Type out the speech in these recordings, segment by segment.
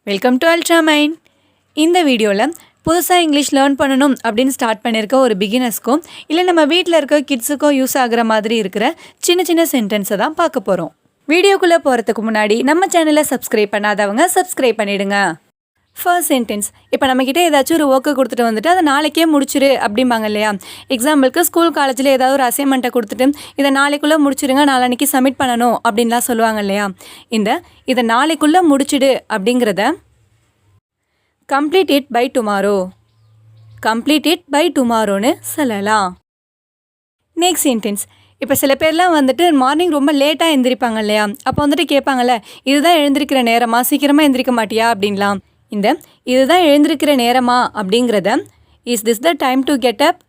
Welcome to Ultramind. இந்த வீடியோவில் புதுசாக இங்கிலீஷ் லேர்ன் பண்ணணும் அப்படின்னு ஸ்டார்ட் பண்ணியிருக்க ஒரு பிகினர்ஸ்க்கும் இல்லை நம்ம வீட்டில் இருக்க கிட்ஸுக்கோ யூஸ் ஆகிற மாதிரி இருக்கிற சின்ன சின்ன சென்டென்ஸை தான் பார்க்க போகிறோம். வீடியோக்குள்ளே போகிறதுக்கு முன்னாடி நம்ம சேனலை சப்ஸ்கிரைப் பண்ணாதவங்க சப்ஸ்கிரைப் பண்ணிவிடுங்க. ஃபர்ஸ்ட் சென்டென்ஸ், இப்போ நம்மக்கிட்ட ஏதாச்சும் ஒரு ஒர்க்கை கொடுத்துட்டு வந்துட்டு அதை நாளைக்கே முடிச்சிரு அப்படிம்பாங்க இல்லையா. எக்ஸாம்பிளுக்கு ஸ்கூல் காலேஜில் ஏதாவது ஒரு அசைன்மெண்ட்டை கொடுத்துட்டு இதை நாளைக்குள்ளே முடிச்சிருங்க, நாளைக்கு சப்மிட் பண்ணணும் அப்படின்லாம் சொல்லுவாங்க இல்லையா. இதை நாளைக்குள்ளே முடிச்சிடு அப்படிங்கிறத complete it by tomorrow, complete it by டுமாரோன்னு சொல்லலாம். நெக்ஸ்ட் சென்டென்ஸ், இப்போ சில பேர்லாம் வந்துட்டு மார்னிங் ரொம்ப லேட்டாக எழுந்திரிப்பாங்க இல்லையா. அப்போ வந்துட்டு கேட்பாங்கல்ல, இதுதான் எழுந்திருக்கிற நேரமா, சீக்கிரமாக எழுந்திரிக்க மாட்டியா அப்படின்லாம். இதுதான் எழுந்திருக்கிற நேரமா அப்படிங்கிறத is this the time to get up,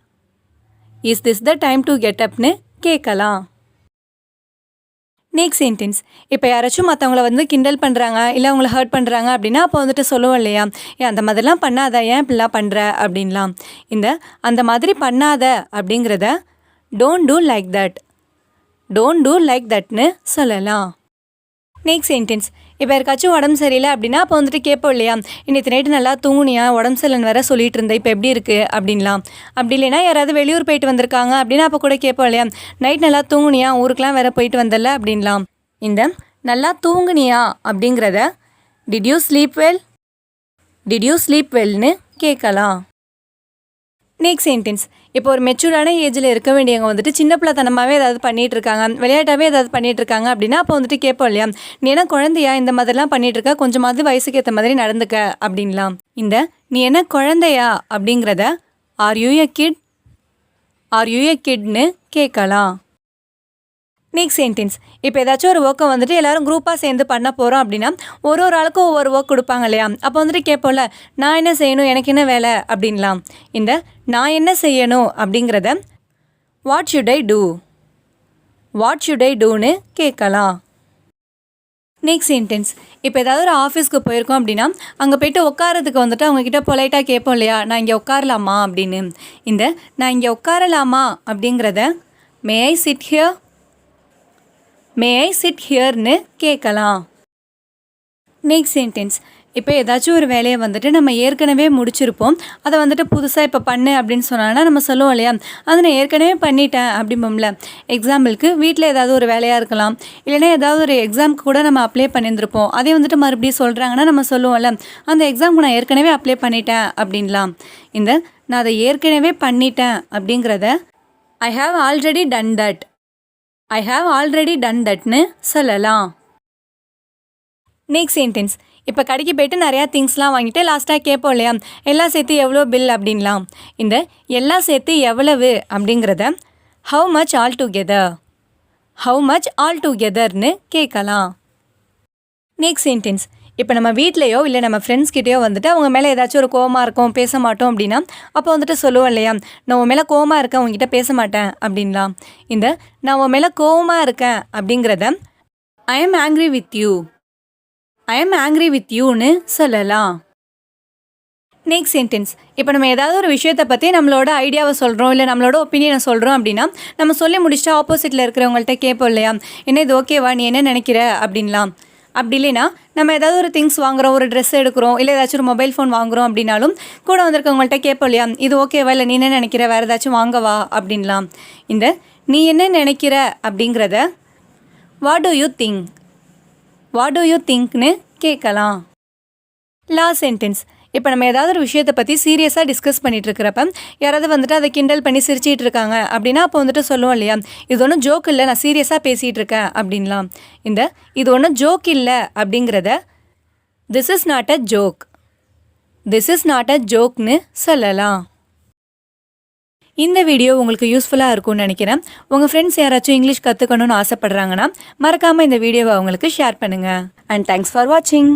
is this the time to get அப்னு கேட்கலாம். நெக்ஸ்ட் சென்டென்ஸ், இப்போ யாராச்சும் மற்றவங்கள வந்து கிண்டல் பண்ணுறாங்க இல்லை அவங்கள ஹர்ட் பண்ணுறாங்க அப்படின்னா அப்போ வந்துட்டு சொல்லுவோம் இல்லையா, ஏன் அந்த மாதிரிலாம் பண்ணாத, ஏன் இப்படிலாம் பண்ணுற அப்படின்லாம். அந்த மாதிரி பண்ணாத அப்படிங்கிறத don't do like that, don't do like தட்னு சொல்லலாம். நெக்ஸ்ட் சென்டென்ஸ், இப்போ யாருக்காச்சும் உடம்பு சரியில்லை அப்படின்னா அப்போ வந்துட்டு கேட்போம் இல்லையா, இன்னைக்கு நைட்டு நல்லா தூங்குனியா, உடம்பு சரியில்லைன்னு வேற சொல்லிட்டு இருந்தேன், இப்போ எப்படி இருக்குது அப்படின்லாம். அப்படி இல்லைன்னா யாராவது வெளியூர் போயிட்டு வந்திருக்காங்க அப்படின்னா அப்போ கூட கேட்போம் இல்லையா, நைட் நல்லா தூங்குனியா, ஊருக்கெலாம் வேற போயிட்டு வந்தல அப்படின்லாம். நல்லா தூங்குனியா அப்படிங்கிறத did you sleep well, did you sleep வெல்னு கேட்கலாம். நெக்ஸ்ட் சென்டென்ஸ், இப்போ ஒரு மெச்சூர்டான ஏஜில் இருக்க வேண்டியவங்க வந்துட்டு சின்ன பிள்ளைத்தனமாகவே ஏதாவது பண்ணிகிட்ருக்காங்க, விளையாட்டாகவே ஏதாவது பண்ணிகிட்ருக்காங்க அப்படின்னா அப்போ வந்துட்டு கேட்போம் இல்லையா, நீ என்ன குழந்தையா, இந்த மாதிரிலாம் பண்ணிகிட்ருக்க, கொஞ்சமாவது வயசுக்கு ஏற்ற மாதிரி நடந்துக்க அப்படின்லாம். நீ என்ன குழந்தையா அப்படிங்கிறத are you a kid, are you a கிட்னு கேட்கலாம். நெக்ஸ்ட் சென்டென்ஸ், இப்போ ஏதாச்சும் ஒரு ஒர்க்கை வந்துட்டு எல்லோரும் குரூப்பாக சேர்ந்து பண்ண போகிறோம் அப்படின்னா ஒரு ஆளுக்கும் ஒவ்வொரு ஒர்க் கொடுப்பாங்க இல்லையா. அப்போ வந்துட்டு கேட்போம்ல, நான் என்ன செய்யணும், எனக்கு என்ன வேலை அப்படின்லாம். நான் என்ன செய்யணும் அப்படிங்கிறத what should I do, what should I டூன்னு கேட்கலாம். நெக்ஸ்ட் சென்டென்ஸ், இப்போ ஏதாவது ஒரு ஆஃபீஸ்க்கு போயிருக்கோம் அப்படின்னா அங்கே போய்ட்டு உட்காரதுக்கு வந்துட்டு அவங்கக்கிட்ட பொலைட்டாக கேட்போம் இல்லையா, நான் இங்கே உட்காரலாமா அப்படின்னு. நான் இங்கே உட்காரலாமா அப்படிங்கிறத may I sit here, may I sit ஹியர்னு கேட்கலாம். நெக்ஸ்ட் சென்டென்ஸ், இப்போ ஏதாச்சும் ஒரு வேலையை வந்துட்டு நம்ம ஏற்கனவே முடிச்சிருப்போம், அதை வந்துட்டு புதுசாக இப்போ பண்ணு அப்படின்னு சொன்னாங்கன்னா நம்ம சொல்லுவோம் இல்லையா, அதை நான் ஏற்கனவே பண்ணிட்டேன் அப்படிம்போம்ல. எக்ஸாம்பிளுக்கு வீட்டில் ஏதாவது ஒரு வேலையாக இருக்கலாம், இல்லைனா ஏதாவது ஒரு எக்ஸாமுக்கு கூட நம்ம அப்ளை பண்ணியிருந்திருப்போம், அதே வந்துட்டு மறுபடியும் சொல்கிறாங்கன்னா நம்ம சொல்லுவோம்ல, அந்த எக்ஸாமுக்கு நான் ஏற்கனவே அப்ளை பண்ணிட்டேன் அப்படின்லாம். நான் அதை ஏற்கனவே பண்ணிட்டேன் அப்படிங்கிறத I have already done that, I have already done தட்னு சொல்லலாம். நெக்ஸ்ட் சென்டென்ஸ், இப்போ கடைக்கு போய்ட்டு நிறையா திங்ஸ்லாம் வாங்கிட்டு லாஸ்ட்டாக கேட்போம் இல்லையா, எல்லாம் சேர்த்து எவ்வளோ பில் அப்படின்லாம். எல்லாம் சேர்த்து எவ்வளவு அப்படிங்கிறத how much all together, how much all டுகெதர்னு கேட்கலாம். நெக்ஸ்ட் சென்டென்ஸ், இப்போ நம்ம வீட்லேயோ இல்லை நம்ம ஃப்ரெண்ட்ஸ்கிட்டையோ வந்துட்டு அவங்க மேலே ஏதாச்சும் ஒரு கோவமாக இருக்கும், பேச மாட்டோம் அப்படின்னா அப்போ வந்துட்டு சொல்லுவோம் இல்லையா, நான் உன் மேலே கோவமாக இருக்கேன், உங்ககிட்ட பேச மாட்டேன் அப்படின்லாம். நான் உன் மேலே கோவமாக இருக்கேன் அப்படிங்கிறத I am angry with you, I am angry with யூன்னு சொல்லலாம். நெக்ஸ்ட் சென்டென்ஸ், இப்போ நம்ம ஏதாவது ஒரு விஷயத்தை பற்றி நம்மளோட ஐடியாவை சொல்கிறோம் இல்லை நம்மளோட ஒப்பீனியனை சொல்கிறோம் அப்படின்னா நம்ம சொல்லி முடிச்சுட்டு ஆப்போசிட்டில் இருக்கிறவங்கள்ட்ட கேட்போம் இல்லையா, என்ன இது ஓகேவா, நீ என்ன நினைக்கிற அப்படின்லாம். அப்படி இல்லைன்னா நம்ம ஏதாவது ஒரு திங்ஸ் வாங்குகிறோம், ஒரு ட்ரெஸ் எடுக்கிறோம், இல்லை ஏதாச்சும் ஒரு மொபைல் ஃபோன் வாங்குகிறோம் அப்படின்னாலும் கூட வந்திருக்கவங்கள்ட்ட கேட்போம் இல்லையா, இது ஓகேவா, இல்லை நீ என்ன நினைக்கிற, வேறு ஏதாச்சும் வாங்கவா அப்படின்லாம். நீ என்ன நினைக்கிற அப்படிங்கிறத what do you think, what do you திங்க்னு கேட்கலாம். லாஸ்ட் சென்டென்ஸ், இப்போ நம்ம ஏதாவது ஒரு விஷயத்தை பற்றி சீரியஸாக டிஸ்கஸ் பண்ணிகிட்டு இருக்கிறப்ப யாராவது வந்துட்டு அதை கிண்டல் பண்ணி சிரிச்சிட்டு இருக்காங்க அப்படின்னா அப்போ வந்துட்டு சொல்லுவோம் இல்லையா, இது ஒன்றும் ஜோக் இல்லை, நான் சீரியஸாக பேசிகிட்டு இருக்கேன் அப்படின்லாம். இது ஒன்றும் ஜோக் இல்லை அப்படிங்கிறத this is not a joke, this is not a ஜோக்னு சொல்லலாம். இந்த வீடியோ உங்களுக்கு யூஸ்ஃபுல்லாக இருக்கும்னு நினைக்கிறேன். உங்கள் ஃப்ரெண்ட்ஸ் யாராச்சும் இங்கிலீஷ் கற்றுக்கணும்னு ஆசைப்பட்றாங்கன்னா மறக்காமல் இந்த வீடியோவை அவங்களுக்கு ஷேர் பண்ணுங்கள். அண்ட் தேங்க்ஸ் ஃபார் வாட்சிங்.